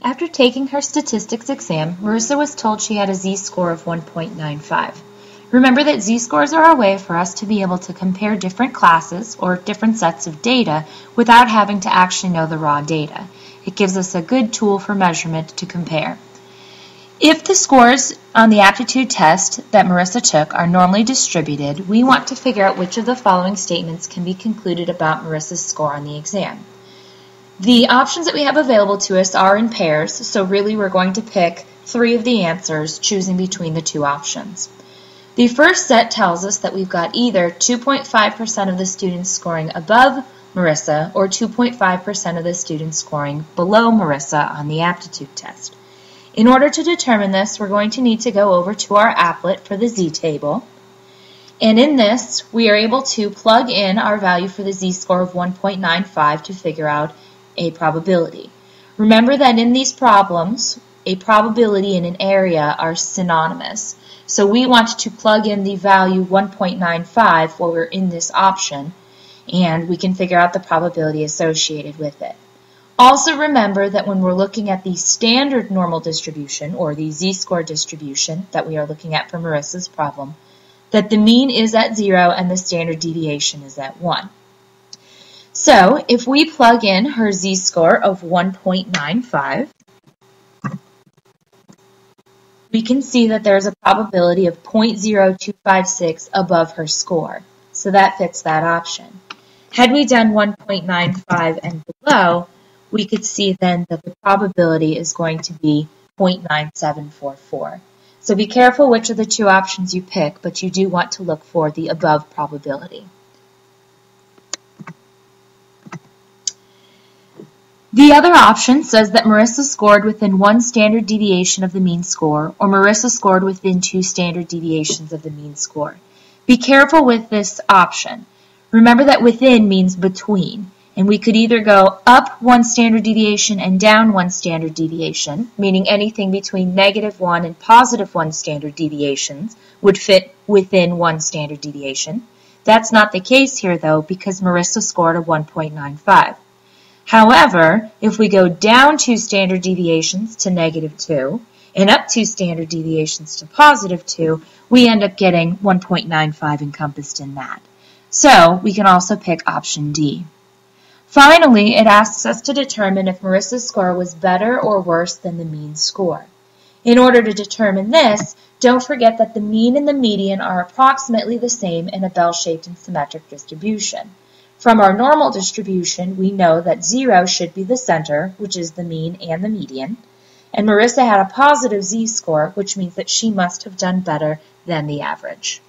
After taking her statistics exam, Marissa was told she had a Z-score of 1.95. Remember that Z-scores are a way for us to be able to compare different classes or different sets of data without having to actually know the raw data. It gives us a good tool for measurement to compare. If the scores on the aptitude test that Marissa took are normally distributed, we want to figure out which of the following statements can be concluded about Marissa's score on the exam. The options that we have available to us are in pairs, so really we're going to pick 3 of the answers, choosing between the 2 options. The first set tells us that we've got either 2.5% of the students scoring above Marissa or 2.5% of the students scoring below Marissa on the aptitude test. In order to determine this, we're going to need to go over to our applet for the z-table. And in this, we are able to plug in our value for the z-score of 1.95 to figure out a probability. Remember that in these problems, a probability and an area are synonymous. So we want to plug in the value 1.95 while we're in this option, and we can figure out the probability associated with it. Also remember that when we're looking at the standard normal distribution, or the z-score distribution that we are looking at for Marissa's problem, that the mean is at 0 and the standard deviation is at 1. So if we plug in her z-score of 1.95, we can see that there's a probability of 0.0256 above her score. So that fits that option. Had we done 1.95 and below, we could see then that the probability is going to be 0.9744. So be careful which of the 2 options you pick, but you do want to look for the above probability. The other option says that Marissa scored within 1 standard deviation of the mean score, or Marissa scored within 2 standard deviations of the mean score. Be careful with this option. Remember that within means between, and we could either go up 1 standard deviation and down 1 standard deviation, meaning anything between -1 and +1 standard deviations would fit within 1 standard deviation. That's not the case here, though, because Marissa scored a 1.95. However, if we go down 2 standard deviations to -2 and up 2 standard deviations to +2, we end up getting 1.95 encompassed in that. So we can also pick option D. Finally, it asks us to determine if Marissa's score was better or worse than the mean score. In order to determine this, don't forget that the mean and the median are approximately the same in a bell-shaped and symmetric distribution. From our normal distribution, we know that 0 should be the center, which is the mean and the median, and Marissa had a positive z-score, which means that she must have done better than the average.